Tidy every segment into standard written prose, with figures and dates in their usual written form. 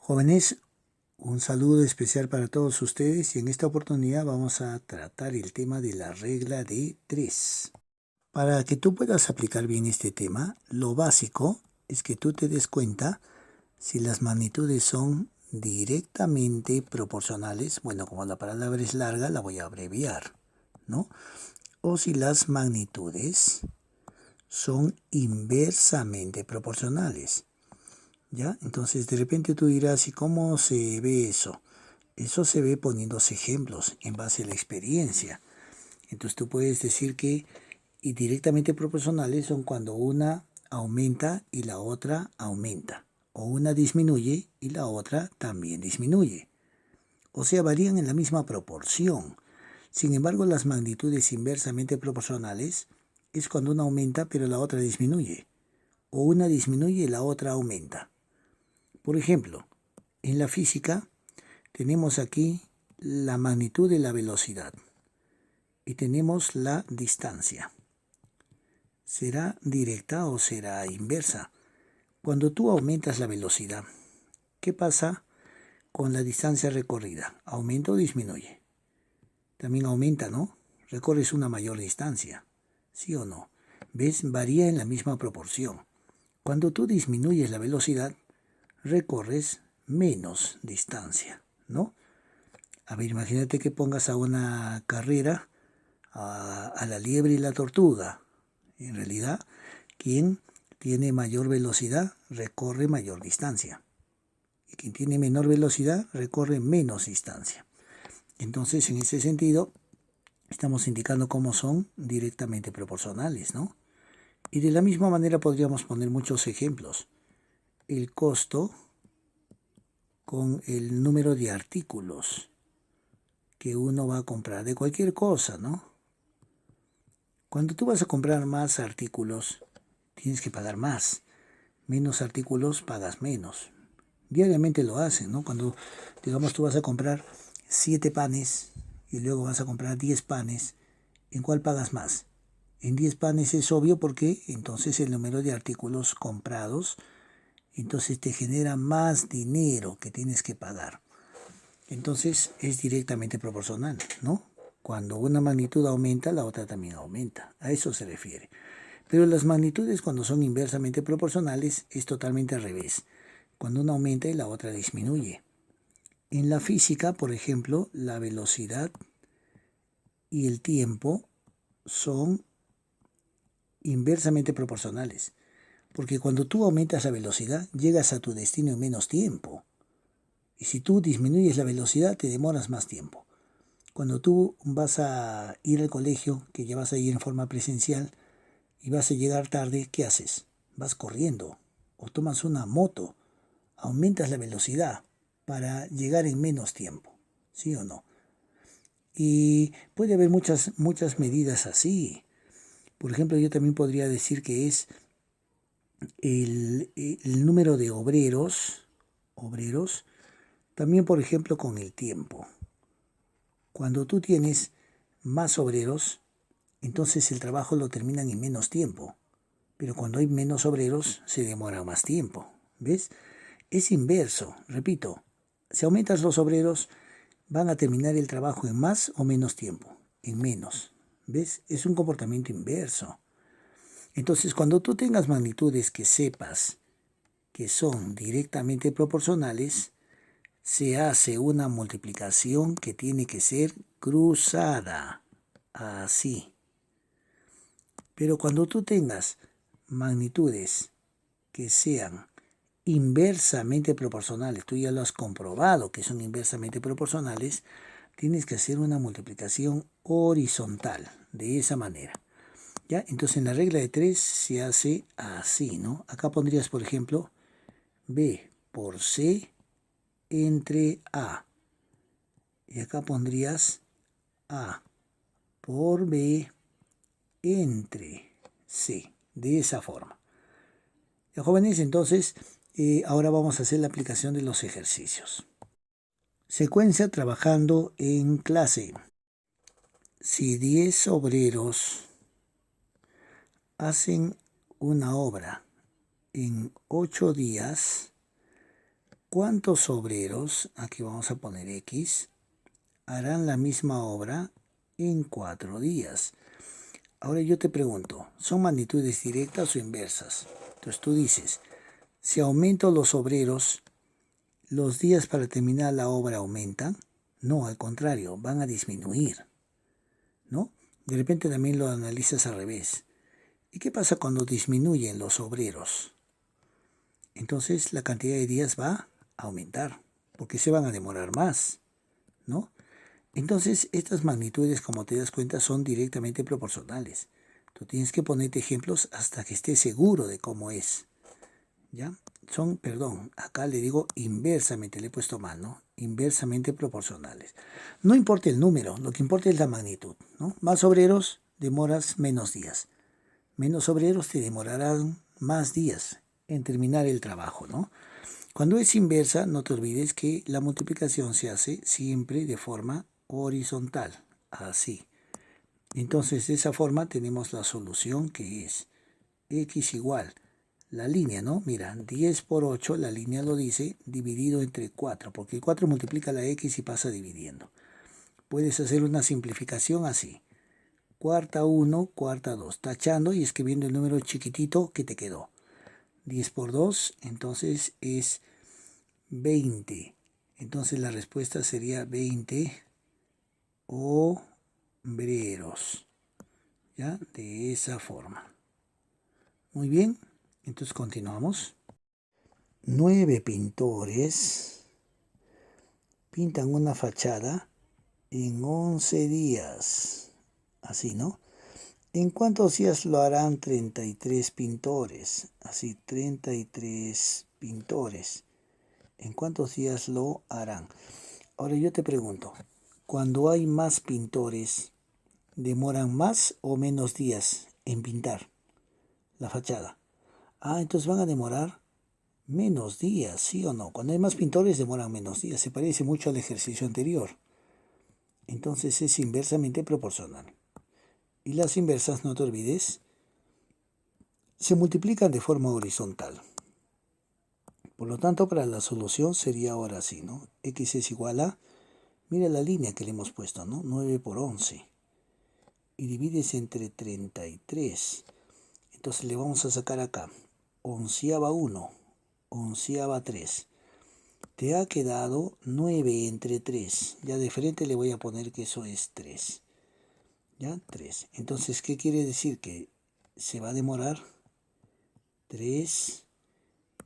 Jóvenes, un saludo especial para todos ustedes y en esta oportunidad vamos a tratar el tema de la regla de 3. Para que tú puedas aplicar bien este tema, lo básico es que tú te des cuenta si las magnitudes son directamente proporcionales. Bueno, como la palabra es larga, la voy a abreviar, ¿no? O si las magnitudes son inversamente proporcionales. ¿Ya? Entonces de repente tú dirás, ¿y cómo se ve eso? Eso se ve poniéndose ejemplos en base a la experiencia. Entonces tú puedes decir que directamente proporcionales son cuando una aumenta y la otra aumenta. O una disminuye y la otra también disminuye. O sea, varían en la misma proporción. Sin embargo, las magnitudes inversamente proporcionales es cuando una aumenta pero la otra disminuye. O una disminuye y la otra aumenta. Por ejemplo, en la física tenemos aquí la magnitud de la velocidad y tenemos la distancia. ¿Será directa o será inversa? Cuando tú aumentas la velocidad, ¿qué pasa con la distancia recorrida? ¿Aumenta o disminuye? También aumenta, ¿no? Recorres una mayor distancia, ¿sí o no? ¿Ves? Varía en la misma proporción. Cuando tú disminuyes la velocidad, recorres menos distancia, ¿no? A ver, imagínate que pongas a una carrera a la liebre y la tortuga. En realidad, quien tiene mayor velocidad recorre mayor distancia. Y quien tiene menor velocidad recorre menos distancia. Entonces, en ese sentido, estamos indicando cómo son directamente proporcionales, ¿no? Y de la misma manera podríamos poner muchos ejemplos. El costo con el número de artículos que uno va a comprar de cualquier cosa, ¿no? Cuando tú vas a comprar más artículos, tienes que pagar más. Menos artículos, pagas menos. Diariamente lo hacen, ¿no? Cuando, digamos, tú vas a comprar 7 panes y luego vas a comprar 10 panes, ¿en cuál pagas más? En 10 panes es obvio porque entonces el número de artículos comprados, entonces te genera más dinero que tienes que pagar. Entonces es directamente proporcional, ¿no? Cuando una magnitud aumenta, la otra también aumenta. A eso se refiere. Pero las magnitudes cuando son inversamente proporcionales es totalmente al revés. Cuando una aumenta y la otra disminuye. En la física, por ejemplo, la velocidad y el tiempo son inversamente proporcionales. Porque cuando tú aumentas la velocidad, llegas a tu destino en menos tiempo. Y si tú disminuyes la velocidad, te demoras más tiempo. Cuando tú vas a ir al colegio, que ya vas a ir en forma presencial, y vas a llegar tarde, ¿qué haces? Vas corriendo o tomas una moto, aumentas la velocidad para llegar en menos tiempo, ¿sí o no? Y puede haber muchas medidas así. Por ejemplo, yo también podría decir que es el número de obreros, también por ejemplo con el tiempo. Cuando tú tienes más obreros, entonces el trabajo lo terminan en menos tiempo. Pero cuando hay menos obreros, se demora más tiempo. ¿Ves? Es inverso, repito. Si aumentas los obreros, van a terminar el trabajo en más o menos tiempo. En menos. ¿Ves? Es un comportamiento inverso. Entonces, cuando tú tengas magnitudes que sepas que son directamente proporcionales, se hace una multiplicación que tiene que ser cruzada. Así. Pero cuando tú tengas magnitudes que sean inversamente proporcionales, tú ya lo has comprobado que son inversamente proporcionales, tienes que hacer una multiplicación horizontal, de esa manera. ¿Ya? Entonces en la regla de 3 se hace así, ¿no? Acá pondrías, por ejemplo, B por C entre A. Y acá pondrías A por B entre C, de esa forma. Ya, jóvenes, entonces ahora vamos a hacer la aplicación de los ejercicios. Secuencia trabajando en clase. Si 10 obreros hacen una obra en 8 días, ¿cuántos obreros, aquí vamos a poner X, harán la misma obra en 4 días? Ahora yo te pregunto, ¿son magnitudes directas o inversas? Entonces tú dices, si aumento los obreros, ¿los días para terminar la obra aumentan? No, al contrario, van a disminuir, ¿no? De repente también lo analizas al revés. ¿Y qué pasa cuando disminuyen los obreros? Entonces la cantidad de días va a aumentar, porque se van a demorar más, ¿no? Entonces estas magnitudes, como te das cuenta, son directamente proporcionales. Tú tienes que ponerte ejemplos hasta que estés seguro de cómo es, ¿ya? Son, perdón, acá le digo inversamente, le he puesto mal, ¿no? Inversamente proporcionales. No importa el número, lo que importa es la magnitud, ¿no? Más obreros, demoras menos días. Menos obreros te demorarán más días en terminar el trabajo, ¿no? Cuando es inversa, no te olvides que la multiplicación se hace siempre de forma horizontal, así. Entonces, de esa forma tenemos la solución que es x igual, la línea, ¿no? Mira, 10 por 8, la línea lo dice, dividido entre 4, porque el 4 multiplica la x y pasa dividiendo. Puedes hacer una simplificación así. Cuarta 1, cuarta 2, tachando y escribiendo el número chiquitito que te quedó. 10 por 2, entonces es 20. Entonces la respuesta sería 20 obreros. ¿Ya? De esa forma. Muy bien, entonces continuamos. 9 pintores pintan una fachada en 11 días. Así, ¿no? ¿En cuántos días lo harán 33 pintores? Así, 33 pintores. ¿En cuántos días lo harán? Ahora yo te pregunto, cuando hay más pintores, ¿demoran más o menos días en pintar la fachada? Ah, entonces van a demorar menos días, ¿sí o no? Cuando hay más pintores demoran menos días. Se parece mucho al ejercicio anterior. Entonces es inversamente proporcional. Y las inversas, no te olvides, se multiplican de forma horizontal. Por lo tanto, para la solución sería ahora así, ¿no? X es igual a, mira la línea que le hemos puesto, ¿no? 9 por 11. Y divides entre 33. Entonces le vamos a sacar acá. Onceava 1, onceava 3. Te ha quedado 9 entre 3. Ya de frente le voy a poner que eso es 3. ¿Ya? 3. Entonces, ¿qué quiere decir? Que se va a demorar 3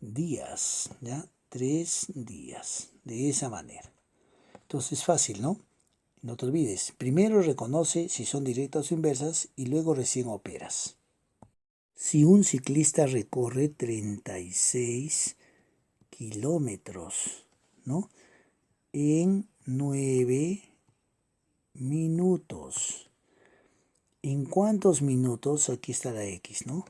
días, ¿ya? 3 días, de esa manera. Entonces, fácil, ¿no? No te olvides, primero reconoce si son directas o inversas y luego recién operas. Si un ciclista recorre 36 kilómetros, ¿no? En 9 minutos. ¿En cuántos minutos? Aquí está la X, ¿no?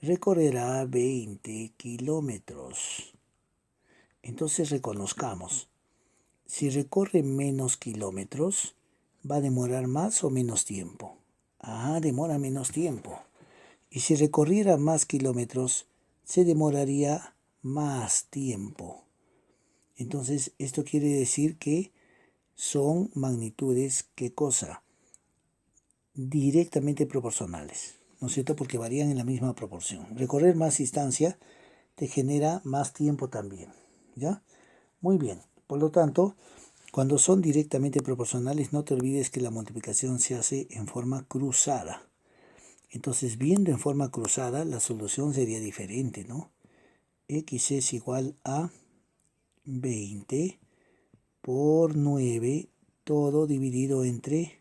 Recorrerá 20 kilómetros. Entonces reconozcamos, si recorre menos kilómetros, ¿va a demorar más o menos tiempo? Ah, demora menos tiempo. Y si recorriera más kilómetros, se demoraría más tiempo. Entonces, esto quiere decir que son magnitudes, ¿qué cosa? Directamente proporcionales, ¿no es cierto? Porque varían en la misma proporción. Recorrer más distancia te genera más tiempo también, ¿ya? Muy bien, por lo tanto, cuando son directamente proporcionales, no te olvides que la multiplicación se hace en forma cruzada. Entonces, viendo en forma cruzada, la solución sería diferente, ¿no? X es igual a 20 por 9, todo dividido entre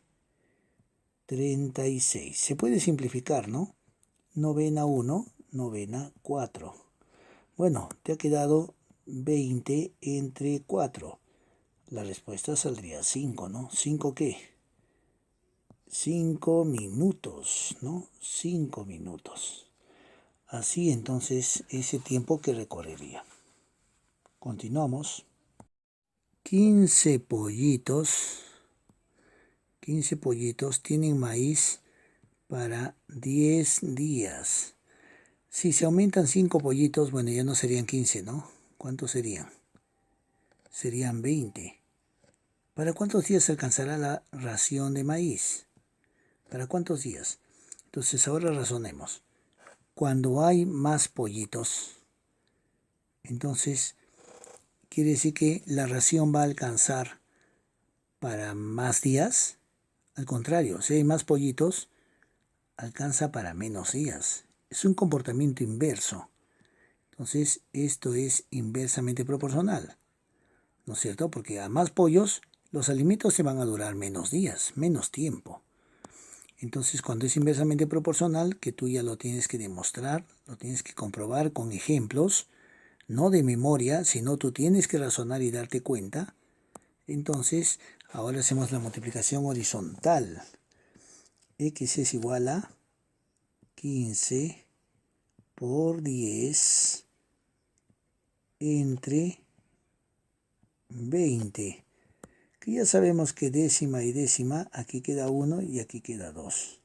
36. Se puede simplificar, ¿no? Novena 1, novena 4. Bueno, te ha quedado 20 entre 4. La respuesta saldría 5, ¿no? ¿5 qué? 5 minutos, ¿no? 5 minutos. Así entonces ese tiempo que recorrería. Continuamos. 15 pollitos. 15 pollitos tienen maíz para 10 días. Si se aumentan 5 pollitos, bueno, ya no serían 15, ¿no? ¿Cuántos serían? serían 20. ¿Para cuántos días alcanzará la ración de maíz? ¿Para cuántos días? Entonces ahora razonemos. Cuando hay más pollitos, entonces quiere decir que la ración va a alcanzar para más días. Al contrario, si hay más pollitos, alcanza para menos días. Es un comportamiento inverso. Entonces esto es inversamente proporcional, ¿no es cierto? Porque a más pollos, los alimentos se van a durar menos días, menos tiempo. Entonces, cuando es inversamente proporcional, que tú ya lo tienes que demostrar, lo tienes que comprobar con ejemplos, no de memoria, sino tú tienes que razonar y darte cuenta. Entonces, ahora hacemos la multiplicación horizontal. X es igual a 15 por 10 entre 20. Que ya sabemos que décima y décima, aquí queda 1 y aquí queda 2.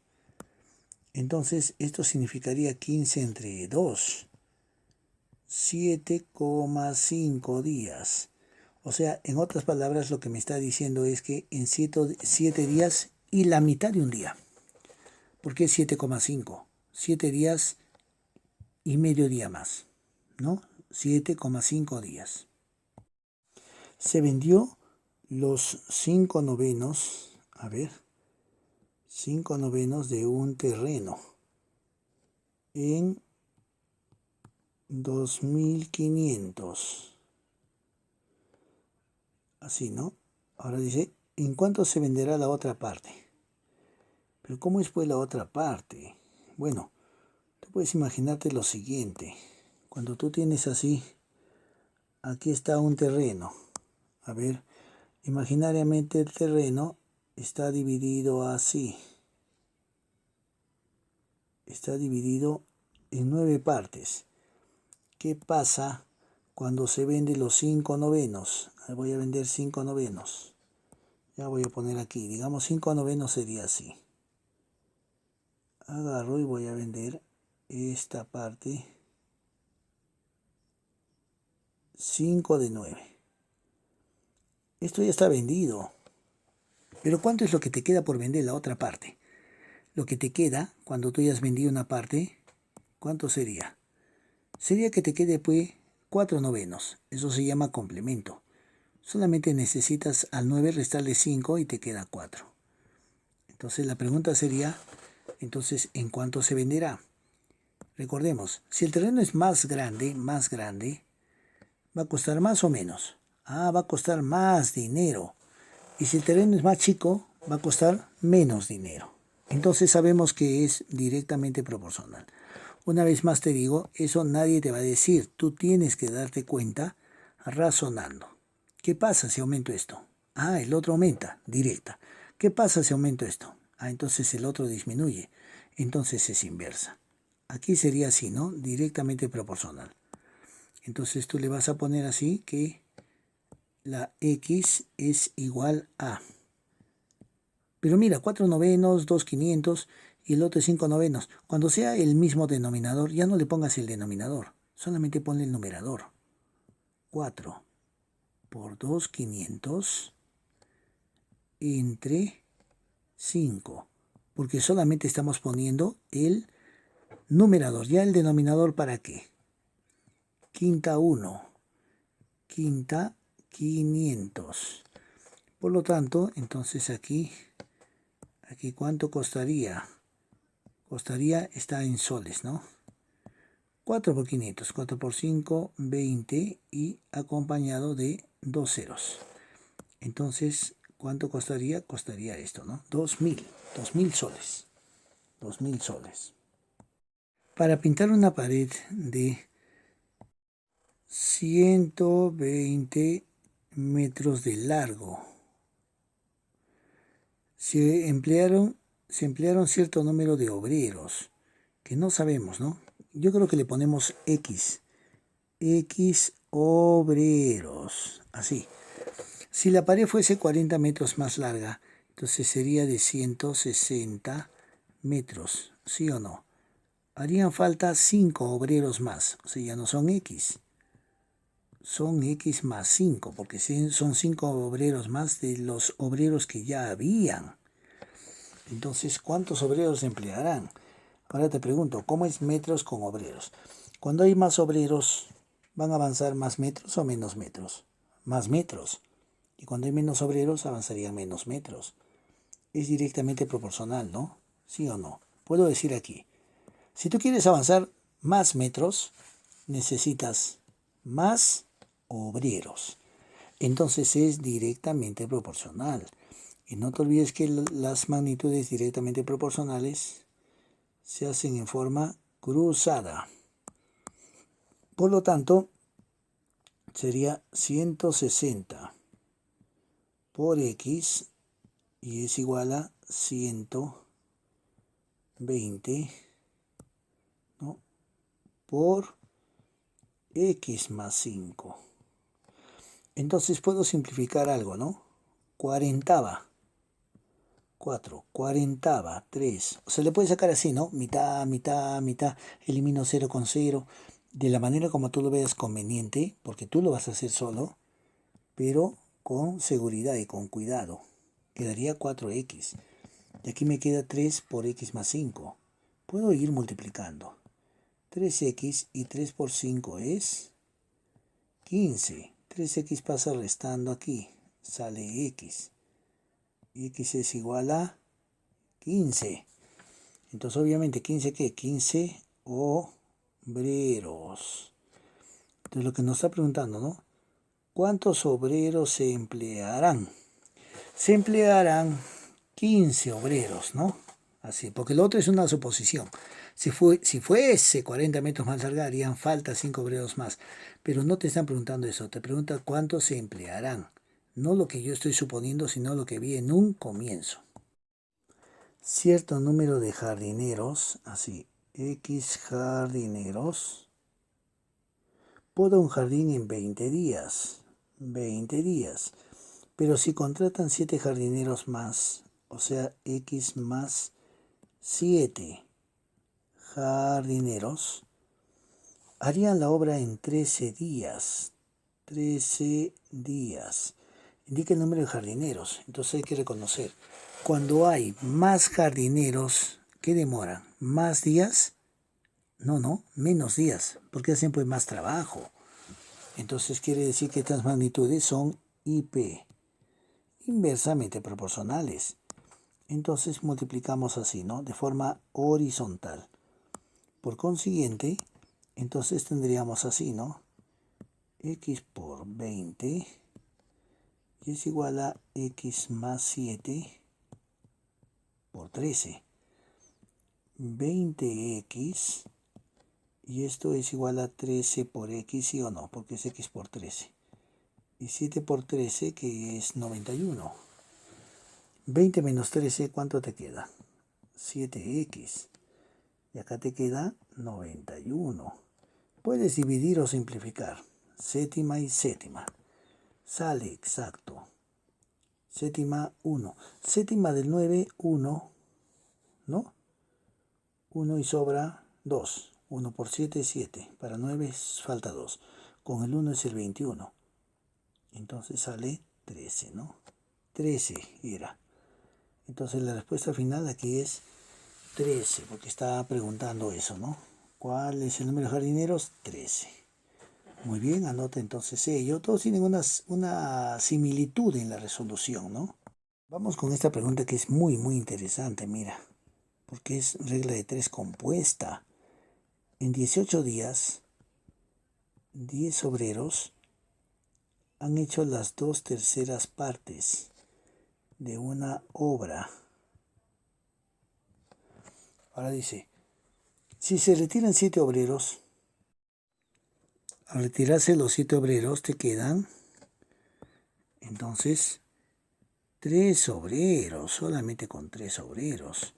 Entonces, esto significaría 15 entre 2. 7,5 días. O sea, en otras palabras, lo que me está diciendo es que en 7 días y la mitad de un día. ¿Por qué 7,5? 7 días y medio día más, ¿no? 7,5 días. Se vendió los 5 novenos, 5 novenos de un terreno en 2.500. Así, ¿no? Ahora dice, ¿en cuánto se venderá la otra parte? Pero ¿cómo es pues la otra parte? Bueno, tú puedes imaginarte lo siguiente. Cuando tú tienes así, aquí está un terreno. A ver, imaginariamente el terreno está dividido así. Está dividido en 9 partes. ¿Qué pasa cuando se vende los 5 novenos? Voy a vender 5 novenos. Ya voy a poner aquí, digamos 5 novenos sería así. Agarro y voy a vender esta parte 5 de 9. Esto ya está vendido. Pero ¿cuánto es lo que te queda por vender la otra parte? Lo que te queda cuando tú ya has vendido una parte, ¿cuánto sería? Sería que te quede pues 4 novenos. Eso se llama complemento. Solamente necesitas al 9 restarle 5 y te queda 4. Entonces la pregunta sería, entonces, ¿en cuánto se venderá? Recordemos, si el terreno es más grande, ¿va a costar más o menos? Va a costar más dinero. Y si el terreno es más chico, va a costar menos dinero. Entonces sabemos que es directamente proporcional. Una vez más te digo, eso nadie te va a decir. Tú tienes que darte cuenta razonando. ¿Qué pasa si aumento esto? El otro aumenta, directa. ¿Qué pasa si aumento esto? Entonces el otro disminuye. Entonces es inversa. Aquí sería así, ¿no? Directamente proporcional. Entonces tú le vas a poner así que la X es igual a. Pero mira, 4 novenos, 2,500 y el otro es 5 novenos. Cuando sea el mismo denominador, ya no le pongas el denominador. Solamente ponle el numerador. 4 por 2,500 entre 5. Porque solamente estamos poniendo el numerador. Ya el denominador, ¿para qué? Quinta 1. Quinta 500. Por lo tanto, entonces aquí ¿cuánto costaría? Costaría, está en soles, ¿no? 4 por 500, 4 por 5, 20 y acompañado de 2 ceros. Entonces, ¿cuánto costaría? Costaría esto, ¿no? 2.000 soles. 2.000 soles. Para pintar una pared de 120 metros de largo, se emplearon cierto número de obreros, que no sabemos, ¿no? Yo creo que le ponemos X. X obreros. Así. Si la pared fuese 40 metros más larga, entonces sería de 160 metros. ¿Sí o no? Harían falta 5 obreros más. O sea, ya no son X. son X más 5, porque son 5 obreros más de los obreros que ya habían. Entonces, ¿cuántos obreros se emplearán? Ahora te pregunto, ¿cómo es metros con obreros? Cuando hay más obreros, ¿van a avanzar más metros o menos metros? Más metros. Y cuando hay menos obreros, avanzarían menos metros. Es directamente proporcional, ¿no? ¿Sí o no? Puedo decir aquí, si tú quieres avanzar más metros, necesitas más obreros. Entonces es directamente proporcional. Y no te olvides que las magnitudes directamente proporcionales se hacen en forma cruzada. Por lo tanto, sería 160 por X y es igual a 120, ¿no?, por X más 5. Entonces puedo simplificar algo, ¿no? Cuarentava, 4, cuarentava, 3. Se le puede sacar así, ¿no? Mitad, mitad, mitad. Elimino 0 con 0. De la manera como tú lo veas conveniente, porque tú lo vas a hacer solo, pero con seguridad y con cuidado. Quedaría 4x. Y aquí me queda 3 por x más 5. Puedo ir multiplicando. 3x y 3 por 5 es 15. 3x pasa restando aquí. Sale x. Y x es igual a 15. Entonces obviamente 15, ¿qué? 15 obreros. Entonces lo que nos está preguntando, ¿no? ¿Cuántos obreros se emplearán? Se emplearán 15 obreros, ¿no? Así, porque lo otro es una suposición. Si fuese 40 metros más larga, harían falta 5 obreros más. Pero no te están preguntando eso, te preguntan cuántos se emplearán. No lo que yo estoy suponiendo, sino lo que vi en un comienzo. Cierto número de jardineros, así, X jardineros, poda un jardín en 20 días. 20 días. Pero si contratan 7 jardineros más, o sea, X más 7 jardineros, harían la obra en 13 días. 13 días. Indica el número de jardineros. Entonces hay que reconocer, cuando hay más jardineros, ¿qué demoran? ¿Más días? No, menos días, porque hacen pues más trabajo. Entonces quiere decir que estas magnitudes son IP, inversamente proporcionales. Entonces multiplicamos así, ¿no? De forma horizontal. Por consiguiente, entonces tendríamos así, ¿no? X por 20 y es igual a X más 7 por 13. 20x y esto es igual a 13 por x, ¿sí o no? Porque es x por 13. Y 7 por 13, que es 91. 20 menos 13, ¿cuánto te queda? 7x. Y acá te queda 91. Puedes dividir o simplificar. Séptima y séptima. Sale exacto. Séptima 1. Séptima del 9, 1. ¿No? 1 y sobra 2. 1 por 7 es 7. Para 9 falta 2. Con el 1 es el 21. Entonces sale 13, ¿no? 13 era. Entonces la respuesta final aquí es 13, porque estaba preguntando eso, ¿no? ¿Cuál es el número de jardineros? 13. Muy bien, anota entonces ello. Todos tienen una similitud en la resolución, ¿no? Vamos con esta pregunta que es muy, muy interesante, mira, porque es regla de 3 compuesta. En 18 días, 10 obreros han hecho las 2/3 partes de una obra. Ahora dice, si se retiran 7 obreros, al retirarse los 7 obreros te quedan, entonces, 3 obreros, solamente con 3 obreros.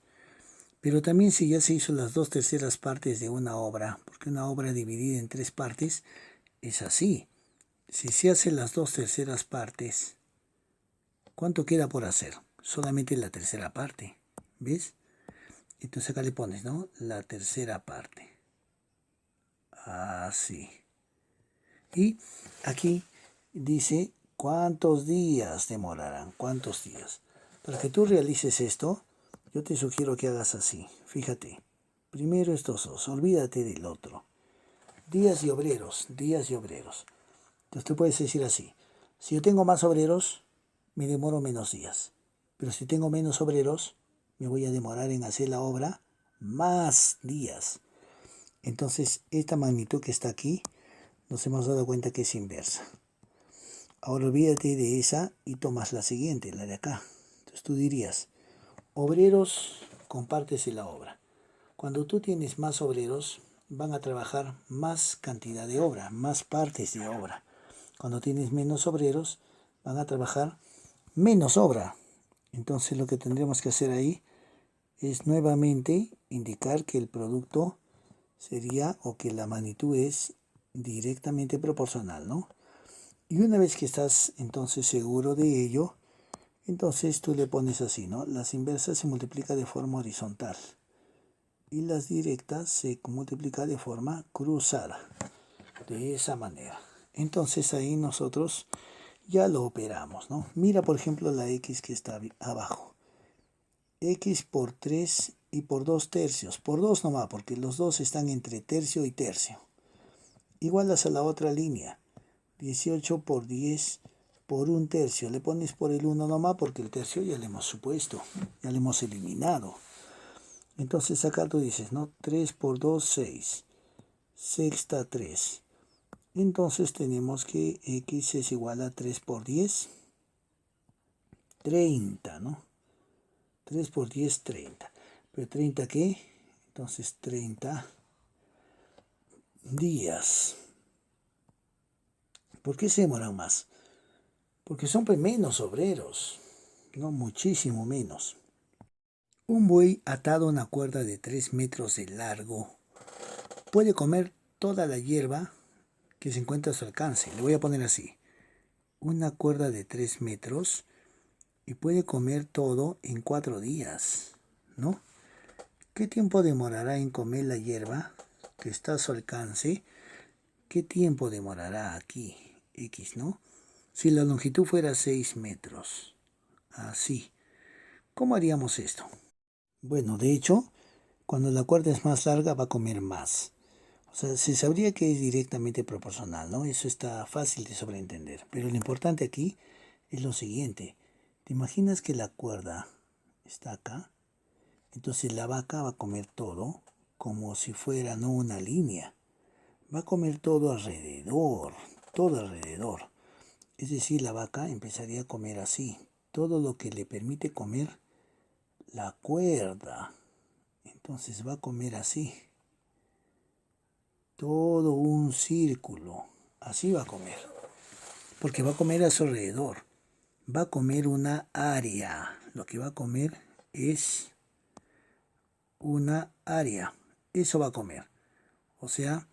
Pero también si ya se hizo las 2/3 partes de una obra, porque una obra dividida en 3 partes es así. Si se hacen las 2/3 partes, ¿cuánto queda por hacer? Solamente la tercera parte, ¿ves? Entonces acá le pones, ¿no? La tercera parte. Así. Y aquí dice cuántos días demorarán, cuántos días. Para que tú realices esto, yo te sugiero que hagas así. Fíjate, primero estos dos, olvídate del otro. Días y obreros, días y obreros. Entonces tú puedes decir así, si yo tengo más obreros, me demoro menos días. Pero si tengo menos obreros, me voy a demorar en hacer la obra más días. Entonces esta magnitud que está aquí, nos hemos dado cuenta que es inversa. Ahora olvídate de esa y tomas la siguiente, la de acá. Entonces tú dirías, obreros, compártese la obra. Cuando tú tienes más obreros, van a trabajar más cantidad de obra, más partes de obra. Cuando tienes menos obreros, van a trabajar menos obra. Entonces lo que tendremos que hacer ahí es nuevamente indicar que el producto sería o que la magnitud es directamente proporcional, ¿no? Y una vez que estás entonces seguro de ello, entonces tú le pones así, ¿no? Las inversas se multiplican de forma horizontal y las directas se multiplican de forma cruzada, de esa manera. Entonces ahí nosotros ya lo operamos, ¿no? Mira por ejemplo la X que está abajo. X por 3 y por 2 tercios. Por 2 nomás, porque los dos están entre tercio y tercio. Igualas a la otra línea. 18 por 10 por 1 tercio. Le pones por el 1 nomás porque el tercio ya le hemos supuesto. Ya le hemos eliminado. Entonces acá tú dices, ¿no? 3 por 2, 6. Sexta 3. Entonces tenemos que X es igual a 3 por 10. 30, ¿no? 3 por 10, 30. ¿Pero 30 qué? Entonces 30 días. ¿Por qué se demoran más? Porque son pues menos obreros, no muchísimo menos. Un buey atado a una cuerda de 3 metros de largo puede comer toda la hierba que se encuentra a su alcance. Le voy a poner así, una cuerda de 3 metros y puede comer todo en 4 días, ¿no? ¿Qué tiempo demorará en comer la hierba que está a su alcance? ¿Qué tiempo demorará aquí? X, ¿no? Si la longitud fuera 6 metros, así. ¿Cómo haríamos esto? Bueno, de hecho, cuando la cuerda es más larga va a comer más. O sea, se sabría que es directamente proporcional, ¿no? Eso está fácil de sobreentender. Pero lo importante aquí es lo siguiente. ¿Te imaginas que la cuerda está acá? Entonces la vaca va a comer todo como si fuera no una línea. Va a comer todo alrededor, todo alrededor. Es decir, la vaca empezaría a comer así. Todo lo que le permite comer la cuerda. Entonces va a comer así. Todo un círculo. Así va a comer. Porque va a comer a su alrededor. Va a comer una área. Lo que va a comer es una área. Eso va a comer. O sea,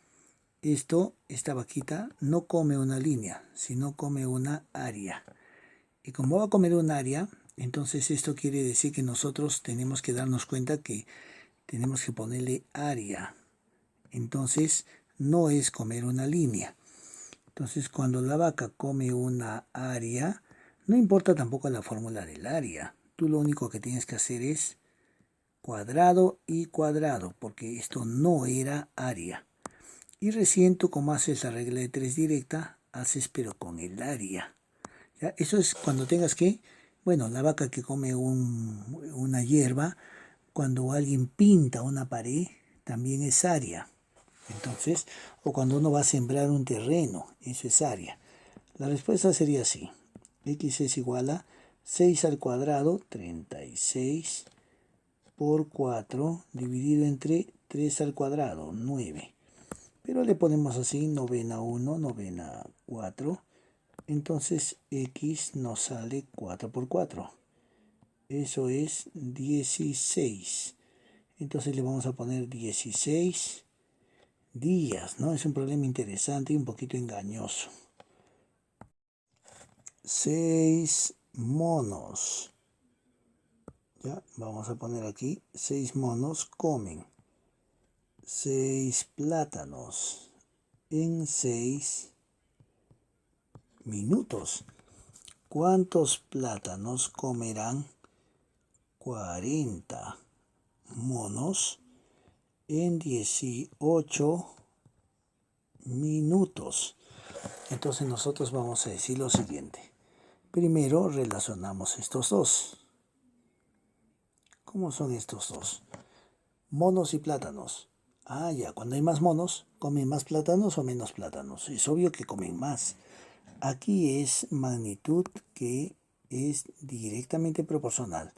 esta vaquita no come una línea, sino come una área. Y como va a comer un área, entonces esto quiere decir que nosotros tenemos que darnos cuenta que tenemos que ponerle área. Entonces no es comer una línea. Entonces cuando la vaca come una área, no importa tampoco la fórmula del área. Tú lo único que tienes que hacer es cuadrado y cuadrado, porque esto no era área. Y recién tú como haces la regla de 3 directa, haces pero con el área. ¿Ya? Eso es cuando tengas que, bueno, la vaca que come una hierba, cuando alguien pinta una pared, también es área. Entonces, o cuando uno va a sembrar un terreno, eso es área. La respuesta sería así. X es igual a 6 al cuadrado, 36 por 4, dividido entre 3 al cuadrado, 9. Pero le ponemos así, novena 1, novena 4. Entonces X nos sale 4 por 4. Eso es 16. Entonces le vamos a poner 16 días, ¿no? Es un problema interesante y un poquito engañoso. 6 monos. Ya, vamos a poner aquí, 6 monos comen 6 plátanos en 6 minutos. ¿Cuántos plátanos comerán 40 monos en 18 minutos? Entonces nosotros vamos a decir lo siguiente. Primero relacionamos estos dos. ¿Cómo son estos dos? Monos y plátanos. Ah, ya, cuando hay más monos, ¿comen más plátanos o menos plátanos? Es obvio que comen más. Aquí es magnitud que es directamente proporcional.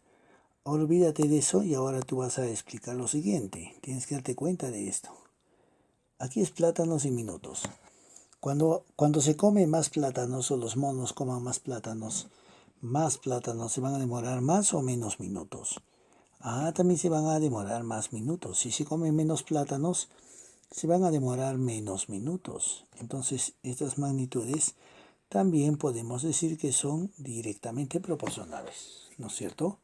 Olvídate de eso y ahora tú vas a explicar lo siguiente. Tienes que darte cuenta de esto. Aquí es plátanos y minutos. Cuando se come más plátanos o los monos coman más plátanos se van a demorar más o menos minutos. Ah, también se van a demorar más minutos. Si se comen menos plátanos, se van a demorar menos minutos. Entonces, estas magnitudes también podemos decir que son directamente proporcionales, ¿no es cierto?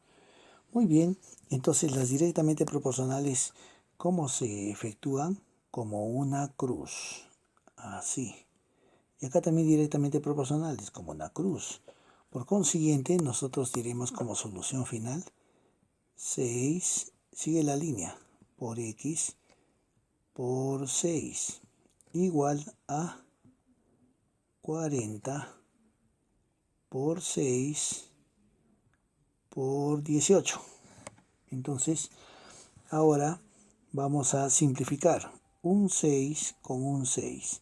Muy bien, entonces las directamente proporcionales, ¿cómo se efectúan? Como una cruz, así. Y acá también directamente proporcionales, como una cruz. Por consiguiente, nosotros diremos como solución final 6, sigue la línea, por x por 6, igual a 40 por 6 por 18. Entonces, ahora vamos a simplificar un 6 con un 6.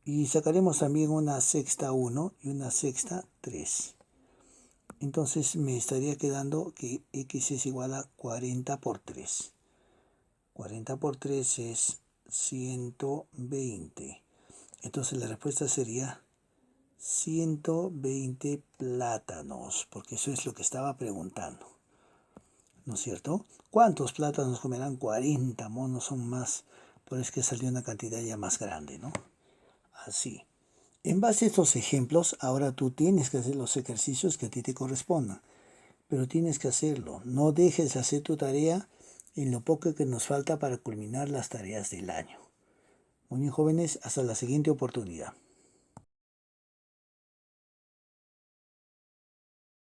Y sacaremos también una sexta 1 y una sexta 3. Entonces me estaría quedando que x es igual a 40 por 3. 40 por 3 es 120. Entonces la respuesta sería 120 plátanos, porque eso es lo que estaba preguntando, ¿no es cierto? ¿Cuántos plátanos comerán? 40 monos son más, pero es que salió una cantidad ya más grande, ¿no? Así. En base a estos ejemplos, ahora tú tienes que hacer los ejercicios que a ti te correspondan, pero tienes que hacerlo. No dejes de hacer tu tarea en lo poco que nos falta para culminar las tareas del año. Muy bien, jóvenes, hasta la siguiente oportunidad.